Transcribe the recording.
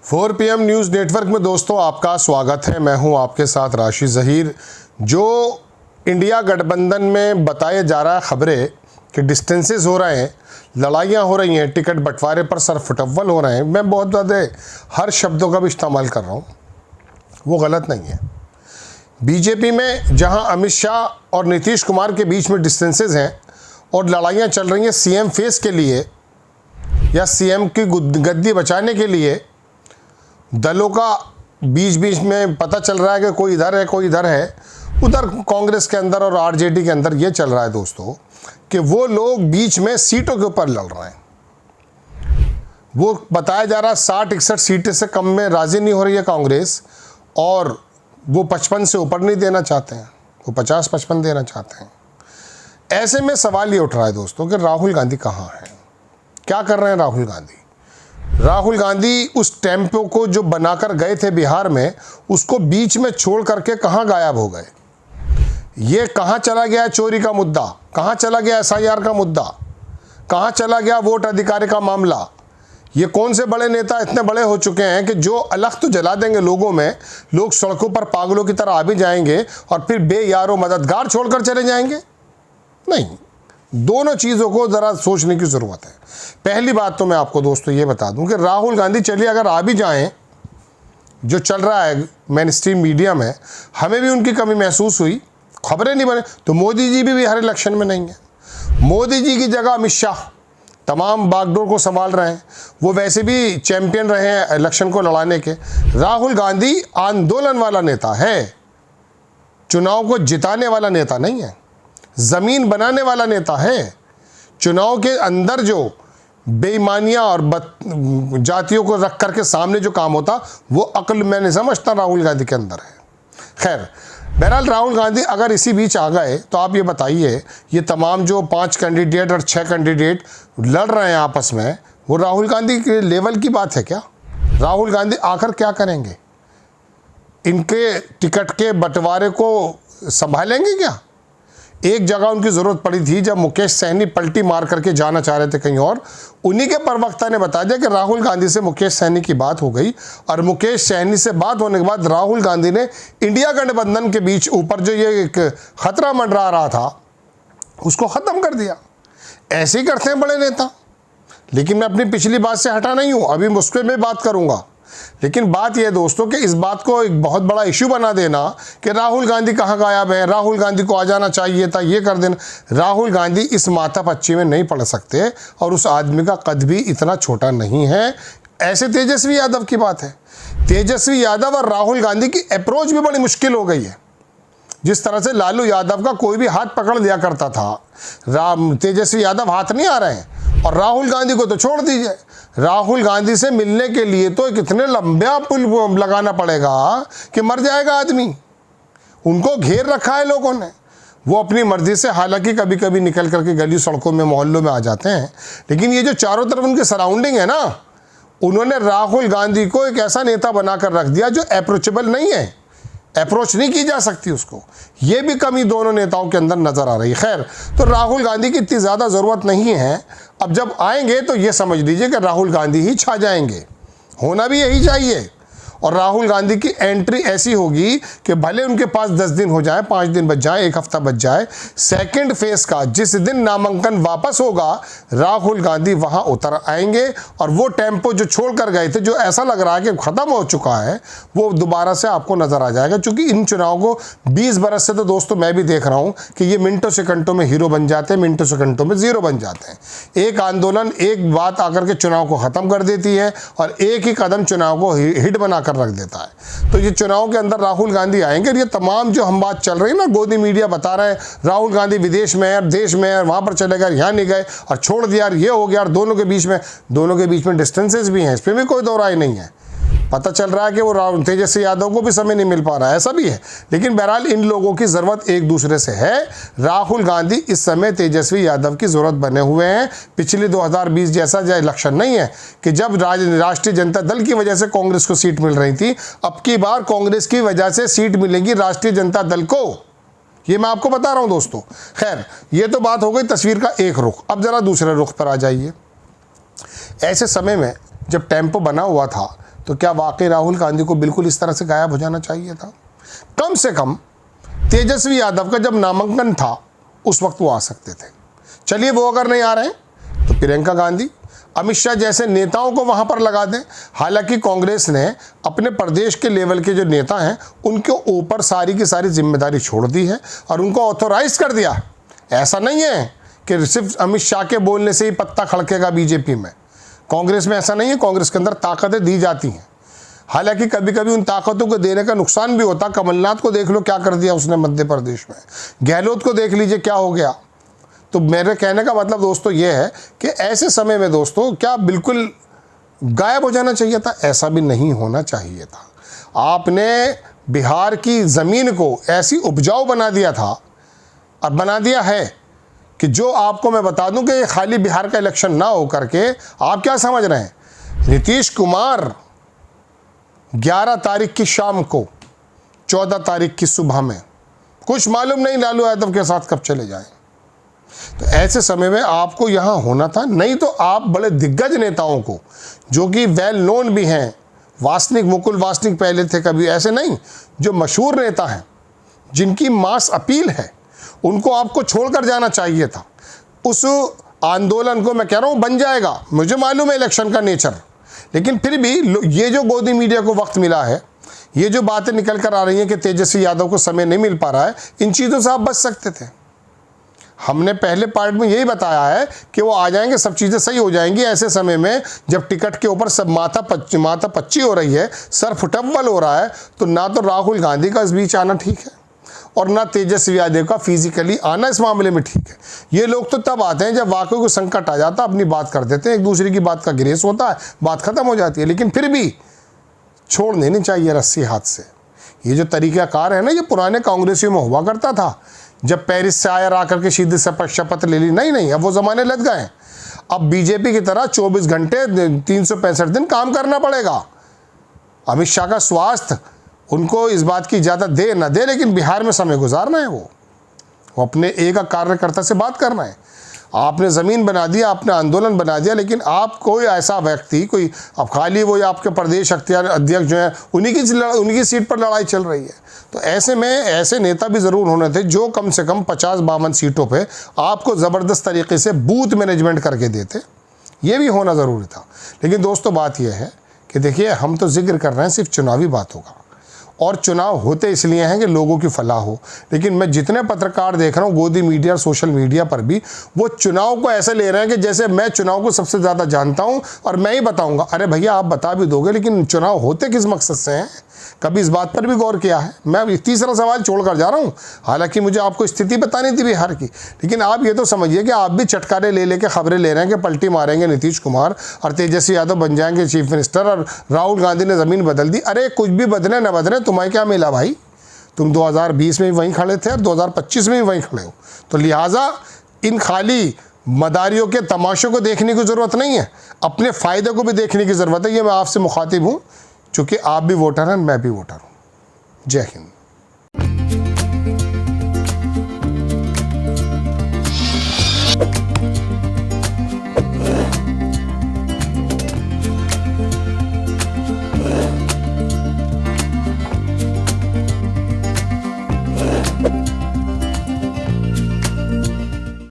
4 PM news network में दोस्तों आपका स्वागत है। मैं हूं आपके साथ राशि ज़हीर। जो इंडिया गठबंधन में बताया जा रहा है खबरें कि डिस्टेंसेस हो रहे हैं, लड़ाइयां हो रही हैं, टिकट बंटवारे पर सर फुटअव्वल हो रहे हैं, मैं बहुत ज़्यादा हर शब्दों का भी इस्तेमाल कर रहा हूं, वो गलत नहीं है। बीजेपी में जहां अमित शाह और नीतीश कुमार के बीच में डिस्टेंसेस हैं और लड़ाइयाँ चल रही हैं सीएम फेस के लिए या सीएम की गद्दी बचाने के लिए, दलों का बीच बीच में पता चल रहा है कि कोई इधर है कोई इधर है। उधर कांग्रेस के अंदर और आरजेडी के अंदर ये चल रहा है दोस्तों कि वो लोग बीच में सीटों के ऊपर लड़ रहे हैं। वो बताया जा रहा है 60-61 सीटें से कम में राजी नहीं हो रही है कांग्रेस, और वो 55 से ऊपर नहीं देना चाहते हैं, वो 50-55 देना चाहते हैं। ऐसे में सवाल ये उठ रहा है दोस्तों कि राहुल गांधी कहाँ हैं, क्या कर रहे हैं राहुल गांधी। राहुल गांधी उस टेम्पो को जो बनाकर गए थे बिहार में, उसको बीच में छोड़ करके कहाँ गायब हो गए। ये कहाँ चला गया चोरी का मुद्दा, कहाँ चला गया SIR का मुद्दा, कहाँ चला गया वोट अधिकार का मामला। ये कौन से बड़े नेता इतने बड़े हो चुके हैं कि जो अलग तो जला देंगे लोगों में, लोग सड़कों पर पागलों की तरह आ भी जाएंगे और फिर बेयारो मददगार छोड़कर चले जाएंगे। नहीं, दोनों चीज़ों को ज़रा सोचने की ज़रूरत है। पहली बात तो मैं आपको दोस्तों ये बता दूं कि राहुल गांधी चलिए अगर आ भी जाएं, जो चल रहा है मेन स्ट्रीम मीडिया में, हमें भी उनकी कमी महसूस हुई, खबरें नहीं बने, तो मोदी जी भी हर इलेक्शन में नहीं है। मोदी जी की जगह अमित शाह तमाम बागडोर को संभाल रहे हैं, वो वैसे भी चैंपियन रहे हैं इलेक्शन को लड़ाने के। राहुल गांधी आंदोलन वाला नेता है, चुनाव को जिताने वाला नेता नहीं है, ज़मीन बनाने वाला नेता है। चुनाव के अंदर जो बेईमानियां और जातियों को रख करके सामने जो काम होता, वो अक्ल मैं नहीं समझता राहुल गांधी के अंदर है। खैर, बहरहाल राहुल गांधी अगर इसी बीच आ गए तो आप ये बताइए, ये तमाम जो 5 कैंडिडेट और 6 कैंडिडेट लड़ रहे हैं आपस में, वो राहुल गांधी के लेवल की बात है क्या? राहुल गांधी आकर क्या करेंगे? इनके टिकट के बंटवारे को संभालेंगे क्या? एक जगह उनकी ज़रूरत पड़ी थी जब मुकेश सहनी पलटी मार करके जाना चाह रहे थे कहीं और, उन्हीं के प्रवक्ता ने बता दिया कि राहुल गांधी से मुकेश सहनी की बात हो गई, और मुकेश सहनी से बात होने के बाद राहुल गांधी ने इंडिया गठबंधन के बीच ऊपर जो ये एक खतरा मंडरा रहा था उसको ख़त्म कर दिया। ऐसे ही करते हैं बड़े नेता। लेकिन मैं अपनी पिछली बात से हटा नहीं हूँ, अभी मुझ पर मैं बात करूँगा। लेकिन बात यह दोस्तों कि इस बात को एक बहुत बड़ा इशू बना देना कि राहुल गांधी कहाँ गायब है, राहुल गांधी को आ जाना चाहिए था, ये कर देना। राहुल गांधी इस माथा पच्ची में नहीं पड़ सकते, और उस आदमी का कद भी इतना छोटा नहीं है। ऐसे तेजस्वी यादव की बात है, तेजस्वी यादव और राहुल गांधी की अप्रोच भी बड़ी मुश्किल हो गई है। जिस तरह से लालू यादव का कोई भी हाथ पकड़ लिया करता था, तेजस्वी यादव हाथ नहीं आ रहे हैं, और राहुल गांधी को तो छोड़ दीजिए। राहुल गांधी से मिलने के लिए तो कितने लंबा पुल लगाना पड़ेगा कि मर जाएगा आदमी। उनको घेर रखा है लोगों ने, वो अपनी मर्जी से हालांकि कभी कभी निकल करके गली सड़कों में मोहल्लों में आ जाते हैं, लेकिन ये जो चारों तरफ उनके सराउंडिंग है ना, उन्होंने राहुल गांधी को एक ऐसा नेता बनाकर रख दिया जो अप्रोचेबल नहीं है, अप्रोच नहीं की जा सकती उसको। ये भी कमी दोनों नेताओं के अंदर नज़र आ रही है। खैर, तो राहुल गांधी की इतनी ज़्यादा ज़रूरत नहीं है। अब जब आएंगे तो ये समझ लीजिए कि राहुल गांधी ही छा जाएंगे, होना भी यही चाहिए। और राहुल गांधी की एंट्री ऐसी होगी कि भले उनके पास 10 दिन हो जाए, 5 दिन बच जाए, 1 हफ्ता बच जाए, सेकंड फेज का जिस दिन नामांकन वापस होगा, राहुल गांधी वहां उतर आएंगे, और वो टेम्पो जो छोड़ कर गए थे, जो ऐसा लग रहा है कि ख़त्म हो चुका है, वो दोबारा से आपको नज़र आ जाएगा। क्योंकि इन चुनाव को 20 बरस से तो दोस्तों मैं भी देख रहा हूँ कि ये मिनटों सेकंडों में हीरो बन जाते हैं, मिनटों सेकंडों में ज़ीरो बन जाते हैं। एक आंदोलन, एक बात आकर के चुनाव को ख़त्म कर देती है, और एक ही कदम चुनाव को हिट बना कर रख देता है। तो ये चुनाव के अंदर राहुल गांधी आएंगे, और ये तमाम जो हम बात चल रही है ना, गोदी मीडिया बता रहे हैं राहुल गांधी विदेश में है, देश में है, वहां पर चले गए, यहाँ नहीं गए, और छोड़ दिया, ये हो गया, और दोनों के बीच में डिस्टेंसेस भी हैं, इस पर भी कोई दो राय नहीं है। पता चल रहा है कि वो तेजस्वी यादव को भी समय नहीं मिल पा रहा है, ऐसा भी है। लेकिन बहरहाल इन लोगों की ज़रूरत एक दूसरे से है। राहुल गांधी इस समय तेजस्वी यादव की ज़रूरत बने हुए हैं। पिछले 2020 जैसा इलेक्शन नहीं है कि जब राष्ट्रीय जनता दल की वजह से कांग्रेस को सीट मिल रही थी, अब की बार कांग्रेस की वजह से सीट मिलेगी राष्ट्रीय जनता दल को, ये मैं आपको बता रहा हूँ दोस्तों। खैर, ये तो बात हो गई तस्वीर का एक रुख। अब ज़रा दूसरे रुख पर आ जाइए। ऐसे समय में जब टेम्पो बना हुआ था तो क्या वाकई राहुल गांधी को बिल्कुल इस तरह से गायब हो जाना चाहिए था? कम से कम तेजस्वी यादव का जब नामांकन था उस वक्त वो आ सकते थे। चलिए वो अगर नहीं आ रहे हैं तो प्रियंका गांधी, अमित शाह जैसे नेताओं को वहां पर लगा दें। हालांकि कांग्रेस ने अपने प्रदेश के लेवल के जो नेता हैं उनके ऊपर सारी की सारी जिम्मेदारी छोड़ दी है और उनको ऑथोराइज कर दिया। ऐसा नहीं है कि सिर्फ अमित शाह के बोलने से ही पत्ता खड़केगा बीजेपी में। कांग्रेस में ऐसा नहीं है, कांग्रेस के अंदर ताकतें दी जाती हैं। हालांकि कभी कभी उन ताकतों को देने का नुकसान भी होता। कमलनाथ को देख लो क्या कर दिया उसने मध्य प्रदेश में, गहलोत को देख लीजिए क्या हो गया। तो मेरे कहने का मतलब दोस्तों ये है कि ऐसे समय में दोस्तों क्या बिल्कुल गायब हो जाना चाहिए था? ऐसा भी नहीं होना चाहिए था। आपने बिहार की ज़मीन को ऐसी उपजाऊ बना दिया था और बना दिया है कि जो आपको मैं बता दूं कि खाली बिहार का इलेक्शन ना हो करके आप क्या समझ रहे हैं, नीतीश कुमार 11 तारीख की शाम को 14 तारीख की सुबह में कुछ मालूम नहीं लालू यादव के साथ कब चले जाएं। तो ऐसे समय में आपको यहाँ होना था। नहीं तो आप बड़े दिग्गज नेताओं को जो कि वेल नोन भी हैं, वासनिक, मुकुल वासनिक पहले थे, कभी ऐसे नहीं, जो मशहूर नेता हैं जिनकी मास अपील है, उनको आपको छोड़कर जाना चाहिए था। उस आंदोलन को मैं कह रहा हूँ बन जाएगा, मुझे मालूम है इलेक्शन का नेचर, लेकिन फिर भी ये जो गोदी मीडिया को वक्त मिला है, ये जो बातें निकल कर आ रही हैं कि तेजस्वी यादव को समय नहीं मिल पा रहा है, इन चीज़ों से आप बच सकते थे। हमने पहले पार्ट में यही बताया है कि वो आ जाएंगे, सब चीज़ें सही हो जाएंगी। ऐसे समय में जब टिकट के ऊपर सब माथा पच्ची हो रही है, सर फुटअव्वल हो रहा है, तो ना तो राहुल गांधी का इस बीच आना ठीक है और ना तेजस्वी यादव का फिजिकली आना इस मामले में ठीक है। ये लोग तो तब आते हैं जब वाकई को संकट आ जाता, अपनी बात कर देते हैं, एक दूसरे की बात का गिरेस होता है, बात खत्म हो जाती है। लेकिन फिर भी छोड़ देनी चाहिए रस्सी हाथ से। ये जो तरीक़ाकार है ना, ये पुराने कांग्रेसियों में हुआ करता था। जब पेरिस से आया आकर के सीधे शपथ ले ली, नहीं, अब वो ज़माने लग गए। अब बीजेपी की तरह 24 घंटे 365 दिन काम करना पड़ेगा। अमित शाह का स्वास्थ्य उनको इस बात की इजाज़त दे ना दे, लेकिन बिहार में समय गुजारना है। वो अपने एक कार्यकर्ता से बात करना है। आपने ज़मीन बना दिया, आपने आंदोलन बना दिया, लेकिन आप कोई ऐसा व्यक्ति, कोई अब खाली वो आपके प्रदेश अध्यक्ष जो है उन्हीं की सीट पर लड़ाई चल रही है। तो ऐसे में ऐसे नेता भी ज़रूर होने थे जो कम से कम 50-52 सीटों पे आपको ज़बरदस्त तरीके से बूथ मैनेजमेंट करके देते। ये भी होना ज़रूरी था। लेकिन दोस्तों बात यह है कि देखिए, हम तो जिक्र कर रहे हैं सिर्फ चुनावी बातों का, और चुनाव होते इसलिए हैं कि लोगों की फलाह हो। लेकिन मैं जितने पत्रकार देख रहा हूँ गोदी मीडिया और सोशल मीडिया पर भी, वो चुनाव को ऐसे ले रहे हैं कि जैसे मैं चुनाव को सबसे ज़्यादा जानता हूँ और मैं ही बताऊँगा। अरे भैया, आप बता भी दोगे, लेकिन चुनाव होते किस मकसद से हैं? कभी इस बात पर भी गौर किया है? मैं तीसरा सवाल छोड़कर जा रहा हूँ। हालांकि मुझे आपको स्थिति बतानी थी बिहार की, लेकिन आप ये तो समझिए कि आप भी चटकारे ले लेके खबरें ले रहे हैं कि पलटी मारेंगे नीतीश कुमार और तेजस्वी यादव बन जाएंगे चीफ मिनिस्टर और राहुल गांधी ने ज़मीन बदल दी। अरे कुछ भी बदले न बदले, तुम्हें क्या मिला भाई? तुम 2020 में भी वहीं खड़े थे और 2025 में भी वहीं खड़े हो। तो लिहाजा इन खाली मदारियों के तमाशों को देखने की ज़रूरत नहीं है, अपने फ़ायदे को भी देखने की ज़रूरत है। ये मैं आपसे मुखातिब हूँ, चूँकि आप भी वोटर हैं, मैं भी वोटर हूँ। जय हिंद।